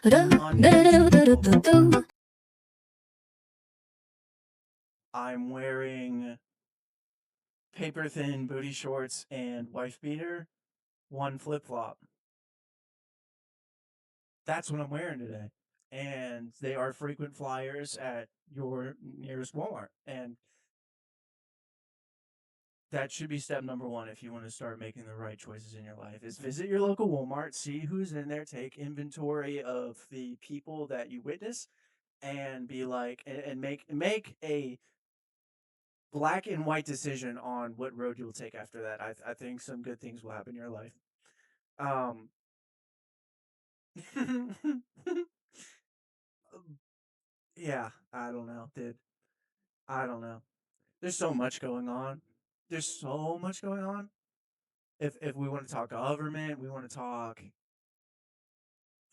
Monday to Oklahoma. I'm wearing paper thin booty shorts and wife beater, one flip flop. That's what I'm wearing today. And they are frequent flyers at your nearest Walmart. And that should be step number one if you want to start making the right choices in your life is visit your local Walmart, see who's in there, take inventory of the people that you witness, and be like and make a black and white decision on what road you'll take after that. I think some good things will happen in your life. Um, yeah, I don't know, dude. I don't know. There's so much going on. There's so much going on. If we want to talk government, we want to talk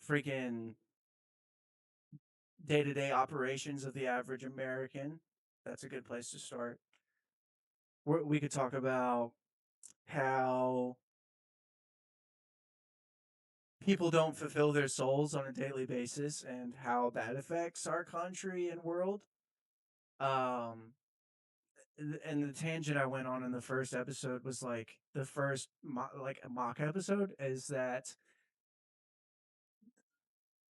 freaking day to day operations of the average American. That's a good place to start. We could talk about how people don't fulfill their souls on a daily basis and how that affects our country and world. Um, and the tangent I went on in the first episode was like the first like a mock episode is that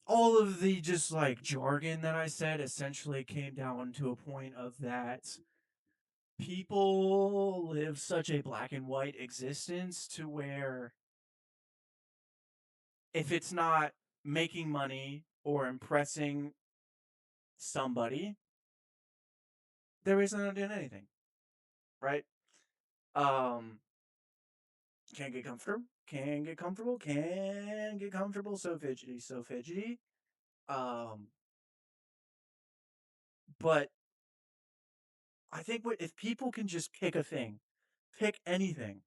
all of the just like jargon that I said essentially came down to a point of that people live such a black and white existence to where if it's not making money or impressing somebody, there isn't no doing anything, right? Um, can't get comfortable, can get comfortable, can get comfortable, so fidgety, so fidgety. Um, but I think what if people can just pick a thing, pick anything.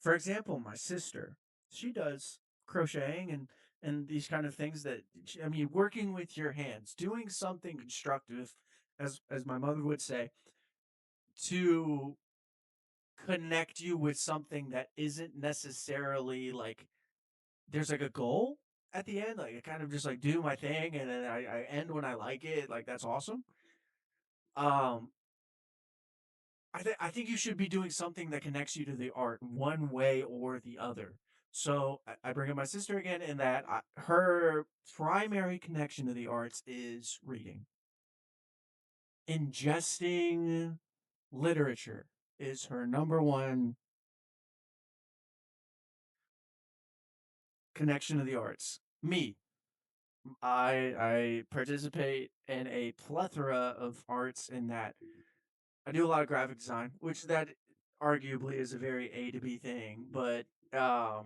For example, my sister, she does crocheting and these kind of things that I mean, working with your hands, doing something constructive, as my mother would say, to connect you with something that isn't necessarily like there's like a goal at the end. Like I kind of just like do my thing and then I end when I like it. Like that's awesome. Um, I think you should be doing something that connects you to the art one way or the other. So I bring up my sister again in that her primary connection to the arts is reading. Ingesting literature is her number one connection to the arts. Me, I participate in a plethora of arts in that I do a lot of graphic design, which that arguably is a very A to B thing, but I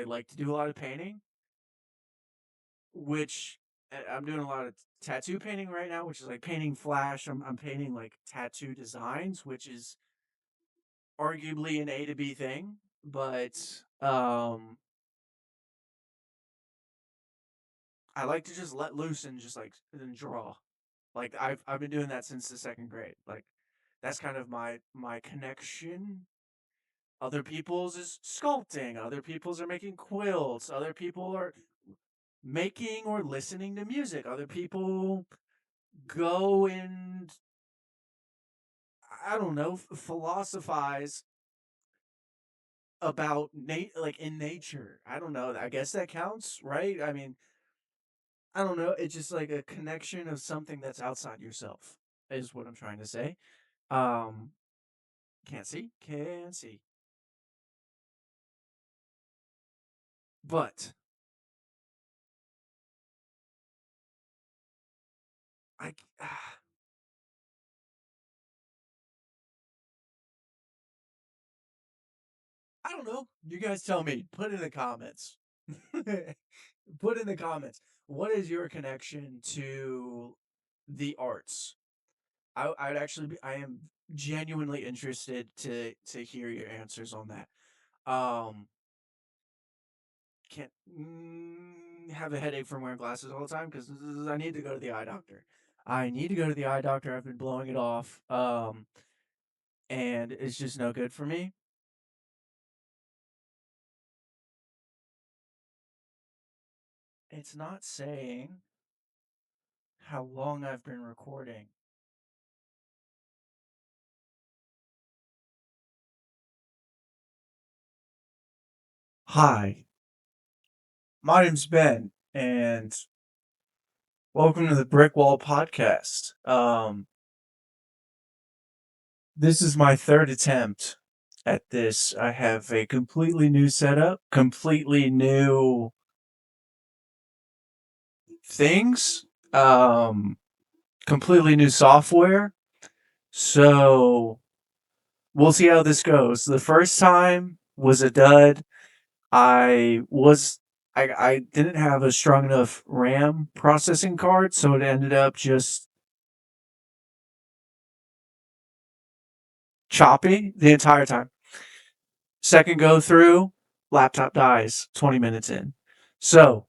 like to do a lot of painting, which I'm doing a lot of tattoo painting right now, which is like painting flash. I'm painting like tattoo designs, which is arguably an A to B thing, but I like to just let loose and just like and draw. Like I've been doing that since the second grade. Like that's kind of my connection. Other people's is sculpting. Other people's are making quilts. Other people are making or listening to music. Other people go and I don't know philosophize about like in nature. I don't know. I guess that counts, right? I mean, I don't know. It's just like a connection of something that's outside yourself is what I'm trying to say. Um, can't see, can't see, but I I don't know. You guys tell me. Put in the comments. Put in the comments. What is your connection to the arts? I'd actually be. I am genuinely interested to hear your answers on that. Um, can't have a headache from wearing glasses all the time because I need to go to the eye doctor. I need to go to the eye doctor. I've been blowing it off. And it's just no good for me. It's not saying how long I've been recording. Hi, my name's Ben, and welcome to the Brickwall Podcast. This is my third attempt at this. I have a completely new setup, completely new things, um, completely new software. So we'll see how this goes. The first time was a dud. I was I didn't have a strong enough RAM processing card, so it ended up just choppy the entire time. Second go through, laptop dies 20 minutes in. So,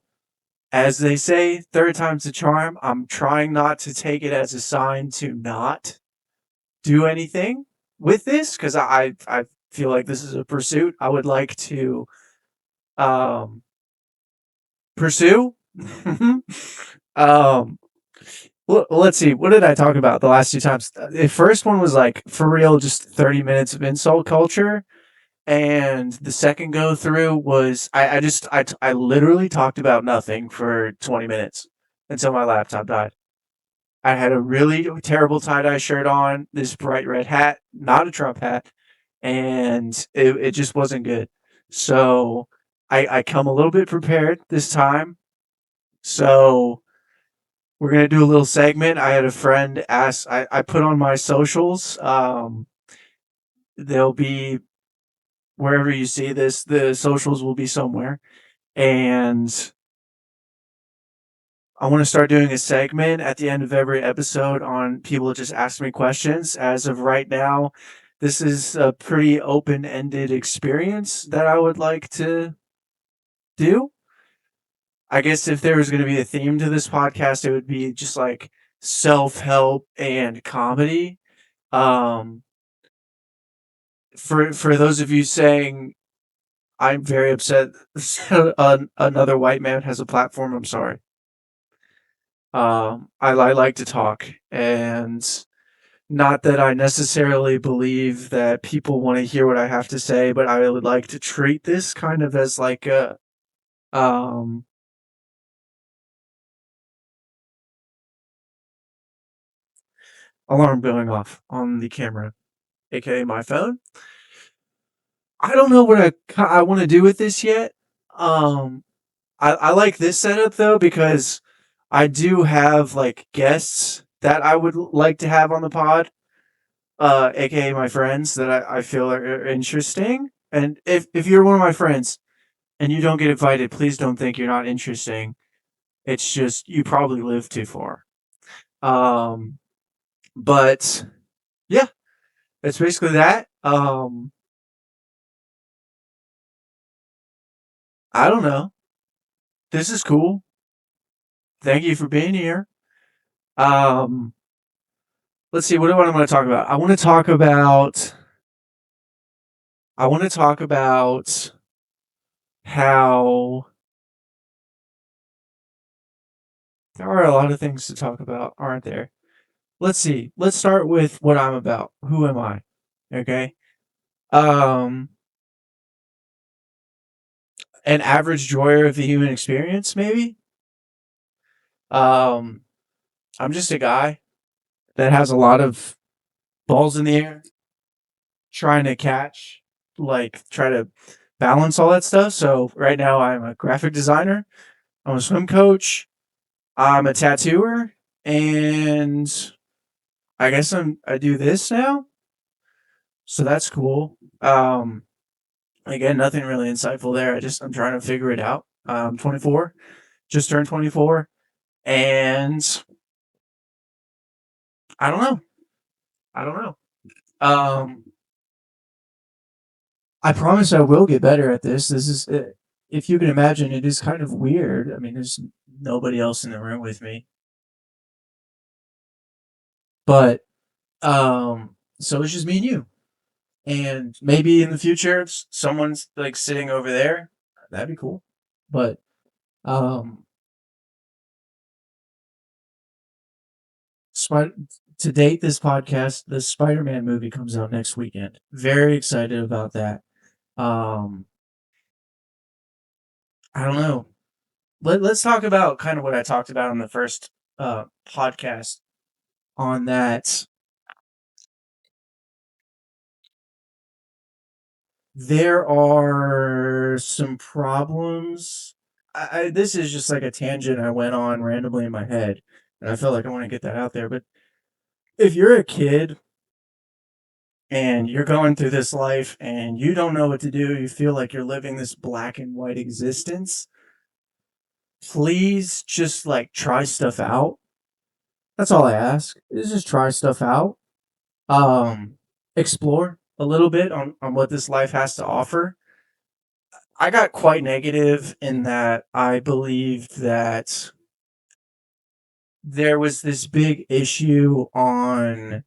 as they say, third time's a charm. I'm trying not to take it as a sign to not do anything with this because I feel like this is a pursuit I would like to um, pursue. um, well, let's see. What did I talk about the last two times? The first one was like for real, just 30 minutes of insult culture, and the second go through was I literally talked about nothing for 20 minutes until my laptop died. I had a really terrible tie dye shirt on, this bright red hat, not a Trump hat, and it just wasn't good. So I come a little bit prepared this time. So we're gonna do a little segment. I had a friend ask. I put on my socials. They'll be wherever you see this. The socials will be somewhere, and I want to start doing a segment at the end of every episode on people just ask me questions. As of right now, this is a pretty open-ended experience that I would like to do. I guess if there was going to be a theme to this podcast, it would be just like self-help and comedy. Um, for those of you saying I'm very upset another white man has a platform, I'm sorry. I like to talk, and not that I necessarily believe that people want to hear what I have to say, but I would like to treat this kind of as like a um alarm going off on the camera, aka my phone. I don't know what I want to do with this yet. Um, I like this setup though because I do have like guests that I would like to have on the pod, aka my friends that I feel are interesting. And if you're one of my friends and you don't get invited, please don't think you're not interesting. It's just you probably live too far. Um, but yeah, it's basically that. I don't know. This is cool. Thank you for being here. Um, let's see. What do I want to talk about? I want to talk about how there are a lot of things to talk about, aren't there? Let's see. Let's start with what I'm about. Who am I? Okay. Um, an average joyer of the human experience, maybe. Um, I'm just a guy that has a lot of balls in the air, trying to catch, like try to balance all that stuff. So right now I'm a graphic designer. I'm a swim coach. I'm a tattooer, and I guess I do this now. So that's cool. Again, nothing really insightful there. I'm trying to figure it out. I'm 24, just turned 24, and I don't know. I don't know. Um, I promise I will get better at this. If you can imagine, it is kind of weird. I mean, there's nobody else in the room with me, but so it's just me and you. And maybe in the future, someone's like sitting over there. That'd be cool. But um, to date this podcast, the Spider-Man movie comes out next weekend. Very excited about that. Um, I don't know. Let's talk about kind of what I talked about on the first podcast on that. There are some problems. This is just like a tangent I went on randomly in my head, and I felt like I want to get that out there. But if you're a kid and you're going through this life and you don't know what to do, you feel like you're living this black and white existence, please just like try stuff out. That's all I ask. Is just try stuff out. Um, Explore a little bit on what this life has to offer. I got quite negative in that I believed that there was this big issue on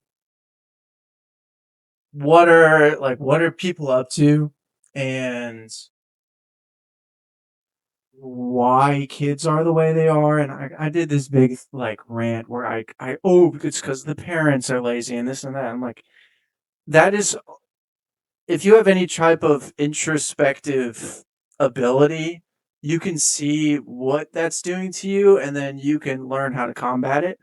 what are people up to and why kids are the way they are. And I did this big like rant where oh, it's because the parents are lazy and this and that. I'm like, that is, if you have any type of introspective ability, you can see what that's doing to you and then you can learn how to combat it.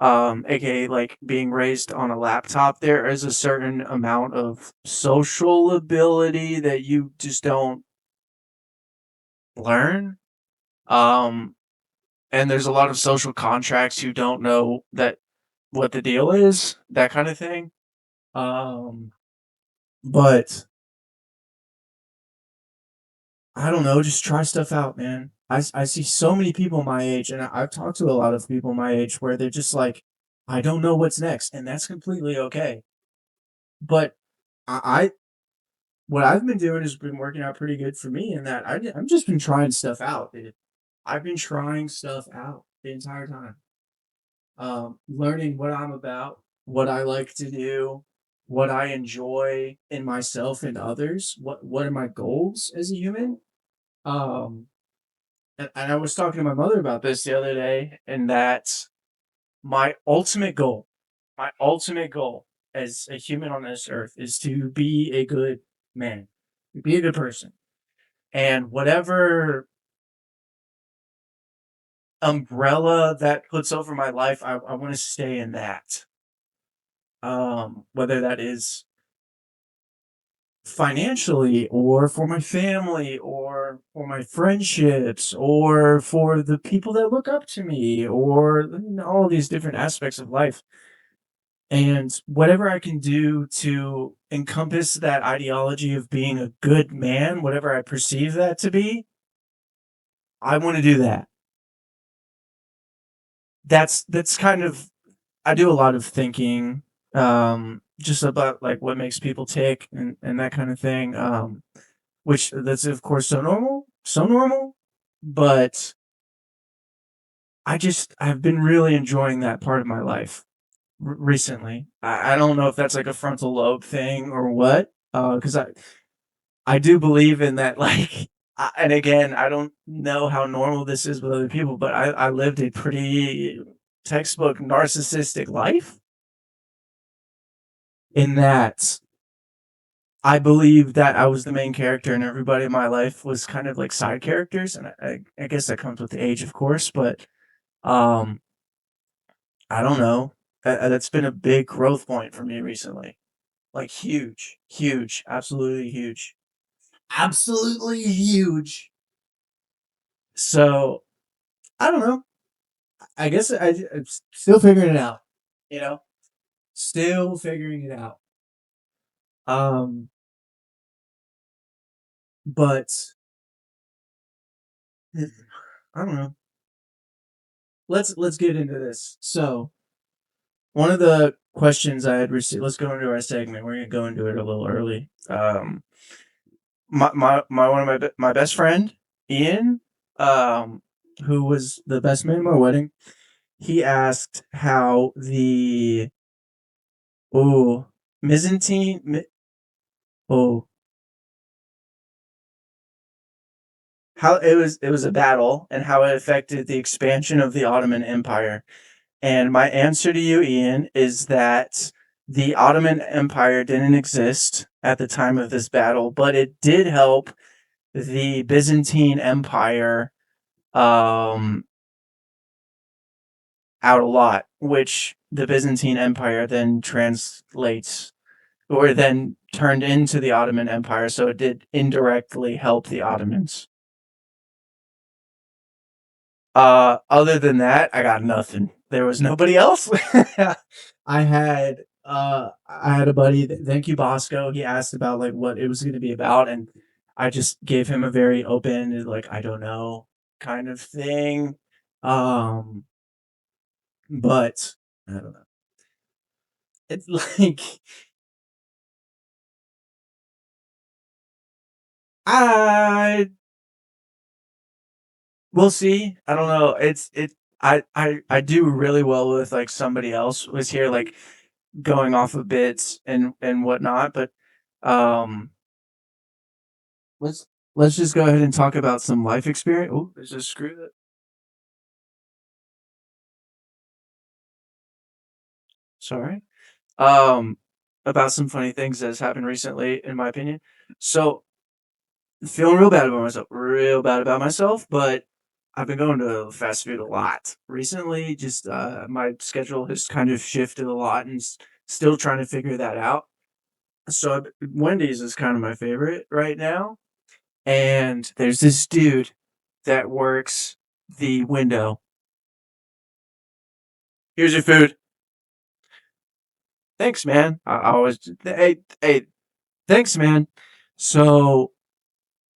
AKA like being raised on a laptop, there is a certain amount of social ability that you just don't learn. Um, and there's a lot of social contracts you don't know that what the deal is, that kind of thing. Um, but I don't know, just try stuff out, man. I see so many people my age, and I've talked to a lot of people my age where they're just like, I don't know what's next, and that's completely okay. But I what I've been doing has been working out pretty good for me in that I've just been trying stuff out, dude. I've been trying stuff out the entire time. Learning what I'm about, what I like to do, what I enjoy in myself and others. What are my goals as a human? Um, and I was talking to my mother about this the other day, and that my ultimate goal, my ultimate goal as a human on this earth is to be a good man, be a good person. And whatever umbrella that puts over my life, I want to stay in that. Whether that is financially or for my family or for my friendships or for the people that look up to me or all these different aspects of life. And whatever I can do to encompass that ideology of being a good man, whatever I perceive that to be, I want to do that. That's kind of, I do a lot of thinking, just about like what makes people tick and that kind of thing. Which that's of course so normal, but I've been really enjoying that part of my life recently. I don't know if that's like a frontal lobe thing or what, because I do believe in that like. And again, I don't know how normal this is with other people, but I lived a pretty textbook narcissistic life in that I believe that I was the main character and everybody in my life was kind of like side characters. And I guess that comes with age, of course, but um, I don't know. That's been a big growth point for me recently. Like huge, huge, absolutely huge. Absolutely huge. So I don't know. I guess I'm still figuring it out, you know? Still figuring it out. Um, but I don't know. Let's get into this. So one of the questions I had received. Let's go into our segment. We're gonna go into it a little early. My one of my best friend Ian, um, who was the best man at my wedding. He asked how the oh Byzantine oh how it was a battle and how it affected the expansion of the Ottoman Empire. And my answer to you, Ian, is that the Ottoman Empire didn't exist at the time of this battle, but it did help the Byzantine Empire um, out a lot, which the Byzantine Empire then translates or then turned into the Ottoman Empire. So it did indirectly help the Ottomans. Other than that, I got nothing. There was nobody else. I had a buddy. Thank you, Bosco. He asked about like what it was going to be about, and I just gave him a very open, like I don't know, kind of thing. Um, but I don't know. It's like I we'll see. I don't know. I do really well with like somebody else was here like going off of bits and whatnot, but um let's let's just go ahead and talk about some life experience. Oh, there's a screw that. Sorry. Um about some funny things that's happened recently, in my opinion. So feeling real bad about myself, but I've been going to fast food a lot recently. Just my schedule has kind of shifted a lot, and still trying to figure that out. So Wendy's is kind of my favorite right now, and there's this dude that works the window. Here's your food. Thanks, man. I always hey, thanks, man. So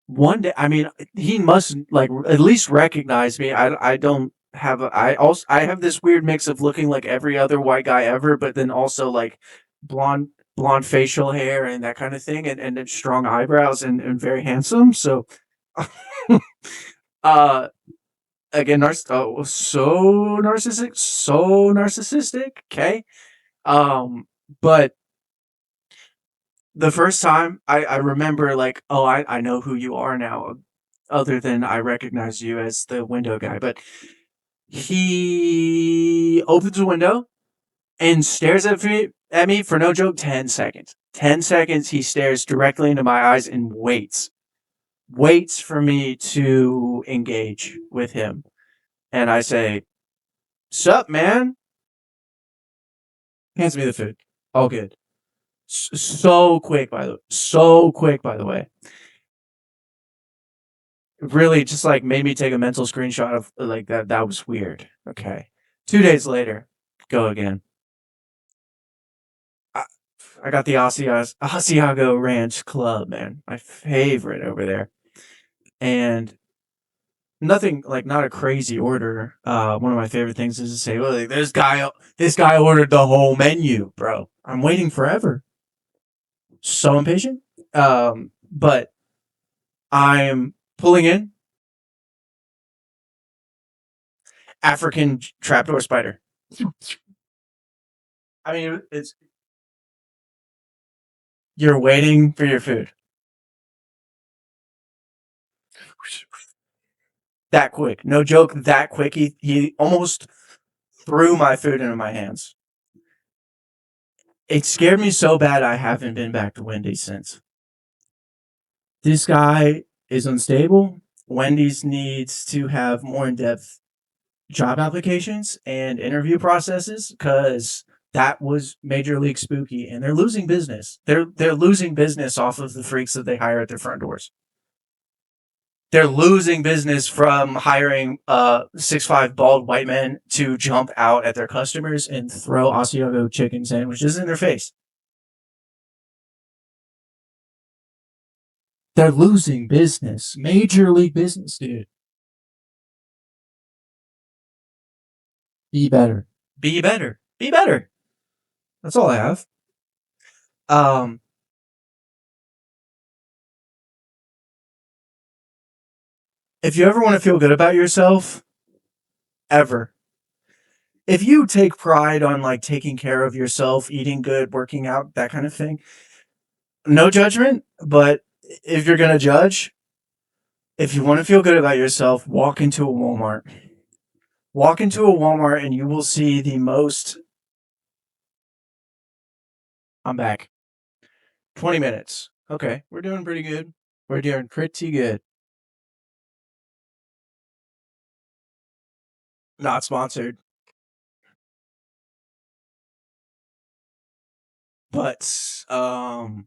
one day, I mean, he must like at least recognize me. I don't have a, I have this weird mix of looking like every other white guy ever, but then also like blonde blonde facial hair and that kind of thing, and then strong eyebrows and very handsome. So, uh, again, so narcissistic. Okay, but the first time I remember like, oh, I know who you are now, other than I recognize you as the window guy. But he opens a window and stares at me for no joke 10 seconds. 10 seconds he stares directly into my eyes and waits for me to engage with him. And I say, "Sup, man?" Hands me the food. All good. So quick, by the way. So quick, by the way. Really just like made me take a mental screenshot of like that. That was weird. Okay. 2 days later, go again. I, I got the Asiago Ranch Club, man. My favorite over there. And nothing like not a crazy order. One of my favorite things is to say, well, like, this guy ordered the whole menu, bro. I'm waiting forever. So impatient. But I'm pulling in African trapdoor spider. I mean, it's you're waiting for your food. That quick. No joke, that quick. He almost threw my food into my hands. It scared me so bad I haven't been back to Wendy's since. This guy is unstable. Wendy's needs to have more in depth job applications and interview processes because that was major league spooky and they're losing business. They're losing business off of the freaks that they hire at their front doors. They're losing business from hiring 6'5" bald white men to jump out at their customers and throw Asiago chicken sandwiches in their face. They're losing business. Major league business, dude. Be better. Be better. Be better. That's all I have. Um, if you ever want to feel good about yourself, ever, if you take pride on like taking care of yourself, eating good, working out, that kind of thing, no judgment, but if you're going to judge, if you want to feel good about yourself, walk into a Walmart. Walk into a Walmart and you will see the most. I'm back. 20 minutes. Okay, we're doing pretty good. We're doing pretty good. Not sponsored, but I'm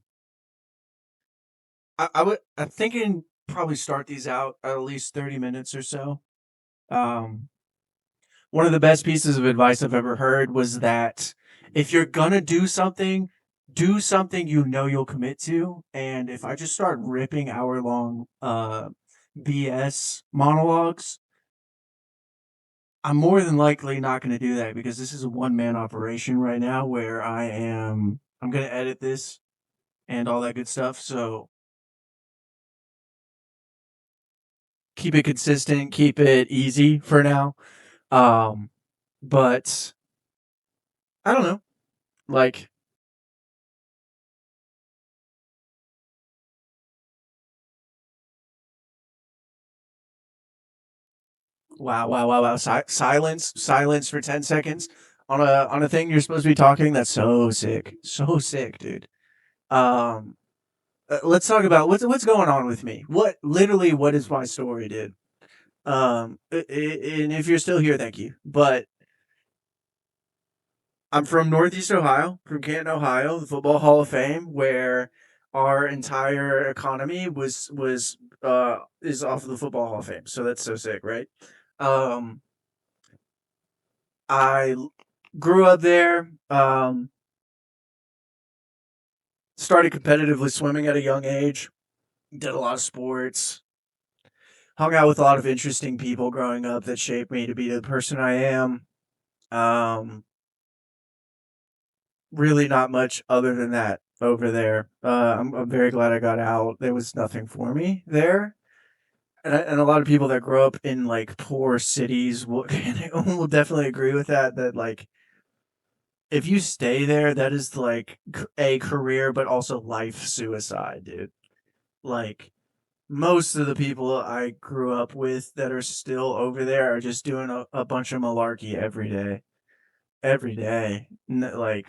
thinking probably start these out at least 30 minutes or so. Um, One of the best pieces of advice I've ever heard was that if you're gonna do something you know you'll commit to. And if I just start ripping hour long BS monologues, I'm more than likely not gonna do that because this is a one man operation right now where I'm gonna edit this and all that good stuff. So keep it consistent, keep it easy for now. Um, but I don't know. Like, wow, wow, wow, wow. Silence for 10 seconds on a thing you're supposed to be talking. That's so sick, dude. Um, let's talk about what's going on with me. What is my story, dude? And if you're still here, thank you. But I'm from Northeast Ohio, from Canton, Ohio, the Football Hall of Fame, where our entire economy was is off of the Football Hall of Fame. So that's so sick, right? Um, I grew up there. Started competitively swimming at a young age. Did a lot of sports. Hung out with a lot of interesting people growing up that shaped me to be the person I am. Um, Really, not much other than that over there. I'm very glad I got out. There was nothing for me there. And a lot of people that grow up in like poor cities will definitely agree with that. That like if you stay there, that is like a career, but also life suicide, dude. Like most of the people I grew up with that are still over there are just doing a bunch of malarkey every day. Like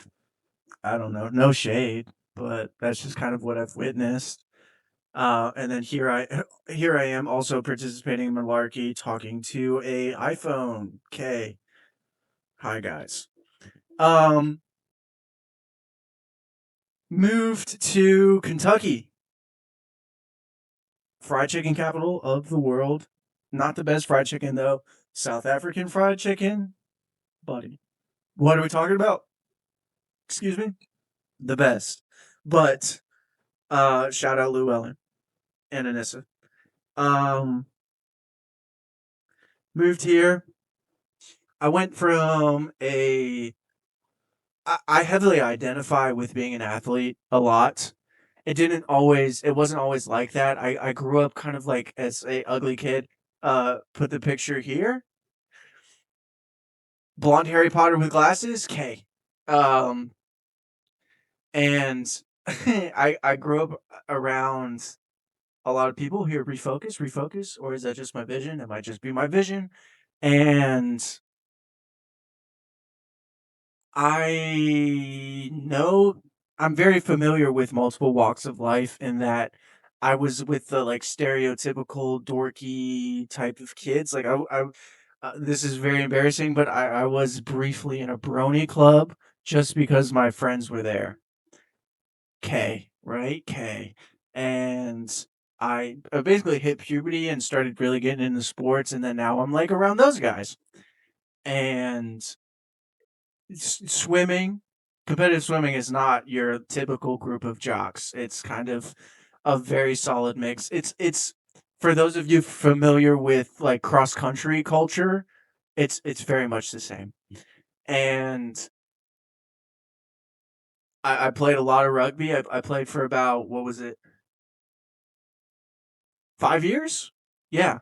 I don't know, no shade, but that's just kind of what I've witnessed. And then here I am also participating in malarkey, talking to a iPhone. Okay, hi guys. Um, Moved to Kentucky, fried chicken capital of the world. Not the best fried chicken though. South African fried chicken, buddy. What are we talking about? Excuse me. The best, but shout out Llewellyn and Anissa. Um, Moved here. I went from I heavily identify with being an athlete a lot. It wasn't always like that. I grew up kind of like as a ugly kid. Put the picture here. Blonde Harry Potter with glasses. K. Um, and I grew up around a lot of people here. Refocus, or is that just my vision? It might just be my vision. And I know I'm very familiar with multiple walks of life in that I was with the like stereotypical dorky type of kids. Like this is very embarrassing, but I was briefly in a brony club just because my friends were there. K, right? K. And I basically hit puberty and started really getting into sports, and then now I'm like around those guys. And swimming, competitive swimming is not your typical group of jocks. It's kind of a very solid mix. It's for those of you familiar with like cross country culture, it's very much the same. And I played a lot of rugby. I played for about what was it, 5 years? Yeah,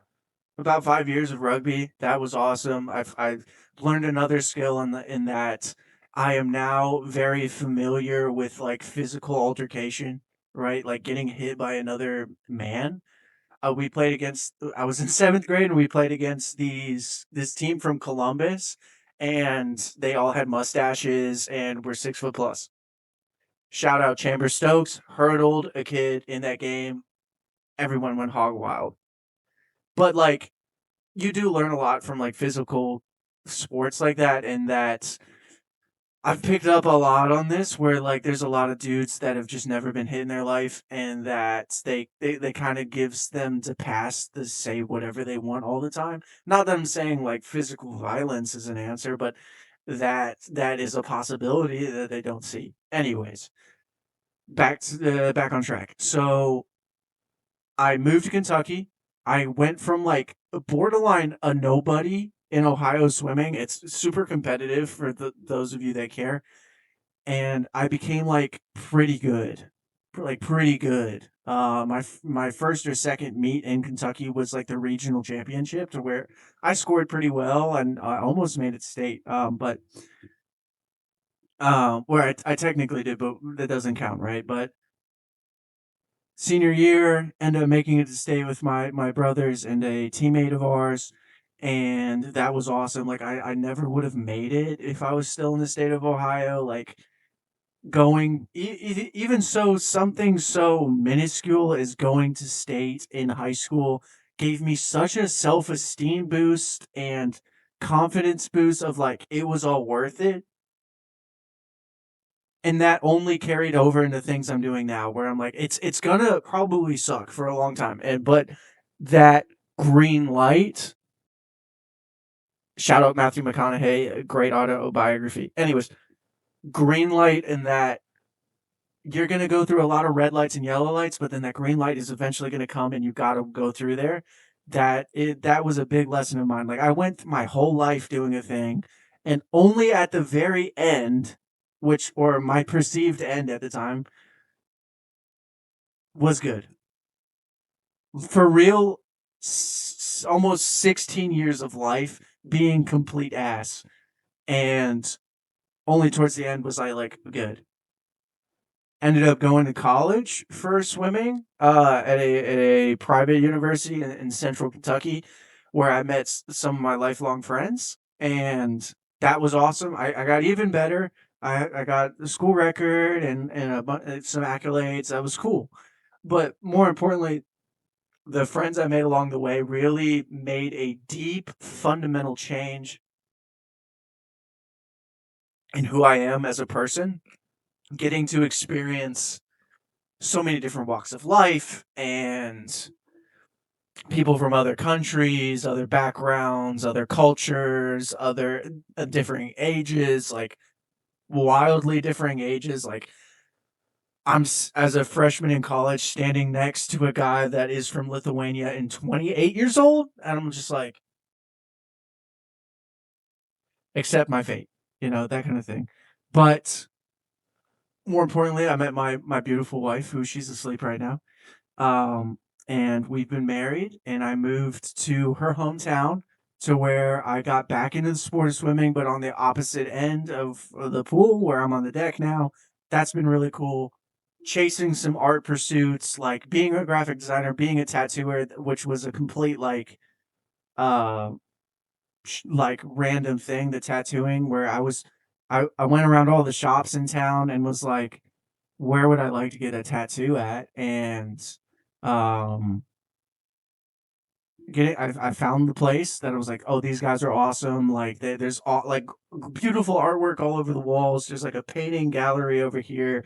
about 5 years of rugby. That was awesome. I've learned another skill in that I am now very familiar with like physical altercation, right? Like getting hit by another man. we played against. I was in seventh grade, and we played against this team from Columbus, and they all had mustaches and were 6 foot plus. Shout out Chamber Stokes, hurdled a kid in that game. Everyone went hog wild. But like, you do learn a lot from like physical sports like that, and that I've picked up a lot on this where like there's a lot of dudes that have just never been hit in their life, and that they kind of gives them to pass to say whatever they want all the time. Not that I'm saying like physical violence is an answer, but that is a possibility that they don't see. Anyways, back on track. So I moved to Kentucky. I went from like borderline a nobody in Ohio swimming. It's super competitive for those of you that care, and I became like pretty good, like pretty good. My first or second meet in Kentucky was like the regional championship, to where I scored pretty well and I almost made it state. But where I technically did, but that doesn't count, right? But senior year, ended up making it to stay with my brothers and a teammate of ours, and that was awesome. Like I never would have made it if I was still in the state of Ohio. Like going even so, something so minuscule as going to state in high school gave me such a self-esteem boost and confidence boost of like it was all worth it, and that only carried over into things I'm doing now, where I'm like, it's gonna probably suck for a long time, and but that green light. Shout out Matthew McConaughey, great autobiography. Anyways, green light, and that you're gonna go through a lot of red lights and yellow lights, but then that green light is eventually gonna come, and you gotta go through there. That was a big lesson of mine. Like I went my whole life doing a thing, and only at the very end, which or my perceived end at the time, was good. For real, almost 16 years of life being complete ass, and only towards the end was I like good. Ended up going to college for swimming at a private university in central Kentucky, where I met some of my lifelong friends, and that was awesome. I got even better. I got the school record and some accolades. That was cool. But more importantly, the friends I made along the way really made a deep, fundamental change in who I am as a person. Getting to experience so many different walks of life and people from other countries, other backgrounds, other cultures, other differing ages, like wildly differing ages. Like as a freshman in college standing next to a guy that is from Lithuania and 28 years old, and I'm just like, accept my fate, that kind of thing. But more importantly, I met my beautiful wife, who she's asleep right now. Um, and we've been married, and I moved to her hometown, to where I got back into the sport of swimming, but on the opposite end of the pool, where I'm on the deck now. That's been really cool. Chasing some art pursuits, like being a graphic designer, being a tattooer, which was a complete uh like random thing, the tattooing, where I went around all the shops in town and was like, where would I like to get a tattoo at? And um I found the place that I was like, oh, these guys are awesome. Like there's all like beautiful artwork all over the walls. There's like a painting gallery over here.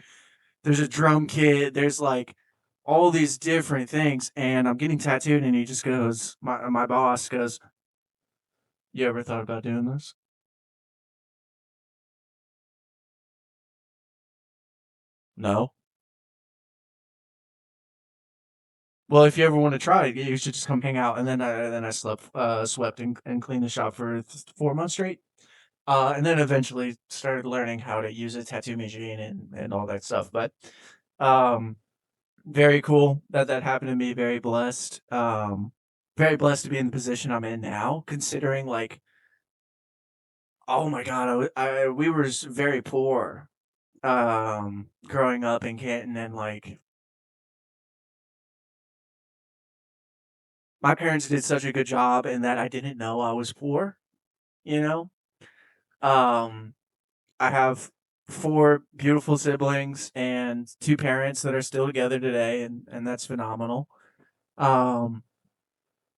There's a drum kit. There's like all these different things, and I'm getting tattooed, and he just goes, my boss goes, you ever thought about doing this? No. Well, if you ever want to try it, you should just come hang out. And then I swept and cleaned the shop for 4 months straight. And then eventually started learning how to use a tattoo machine and all that stuff. But um, very cool that that happened to me. Very blessed to be in the position I'm in now, considering like, oh my God, we were very poor growing up in Canton, and like my parents did such a good job in that I didn't know I was poor, you know? Um, I have 4 beautiful siblings and 2 parents that are still together today, and that's phenomenal. Um,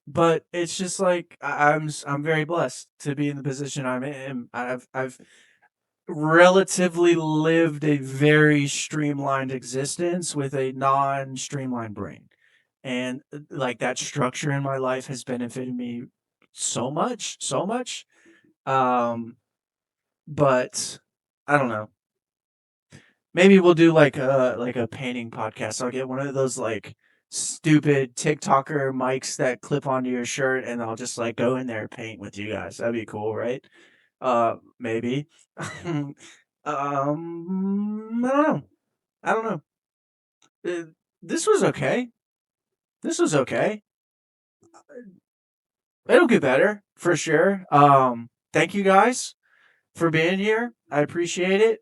but it's just like I'm very blessed to be in the position I'm in. I've relatively lived a very streamlined existence with a non-streamlined brain. And like that structure in my life has benefited me so much, so much. Um, but I don't know. Maybe we'll do like a painting podcast. I'll get one of those like stupid TikToker mics that clip onto your shirt, and I'll just like go in there and paint with you guys. That'd be cool, right? Maybe. I don't know. I don't know. Uh, this was okay. This was okay. It'll get better for sure. Thank you guys for being here. I appreciate it.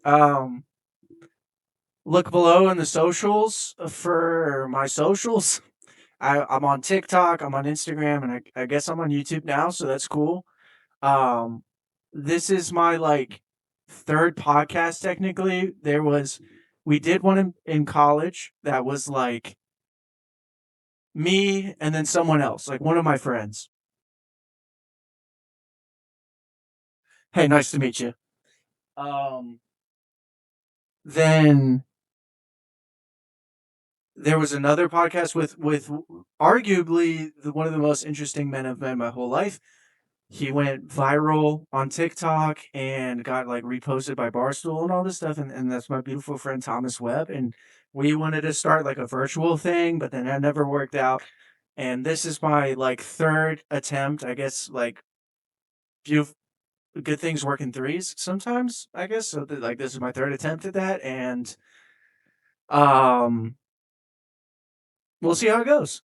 Look below in the socials for my socials. I'm on TikTok, I'm on Instagram, and I guess I'm on YouTube now, so that's cool. Um, this is my like third podcast technically. We did one in college that was like me and then someone else, like one of my friends. Hey, nice to meet you. Um, then there was another podcast with arguably one of the most interesting men I've met in my whole life. He went viral on TikTok and got like reposted by Barstool and all this stuff. And that's my beautiful friend Thomas Webb. And we wanted to start like a virtual thing, but then that never worked out. And this is my like third attempt, I guess. Like beautiful, good things work in threes sometimes, I guess. So like this is my third attempt at that, and um, we'll see how it goes.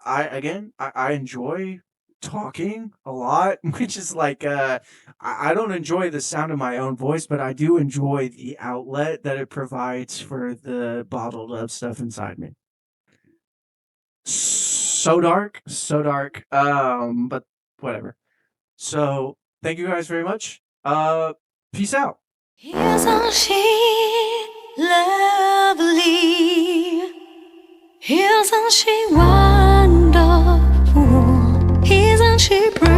I enjoy talking a lot, which is like I don't enjoy the sound of my own voice, but I do enjoy the outlet that it provides for the bottled up stuff inside me. So dark, so dark. But whatever. So thank you guys very much. Peace out. Isn't she lovely? Isn't she wonderful? Isn't she pretty?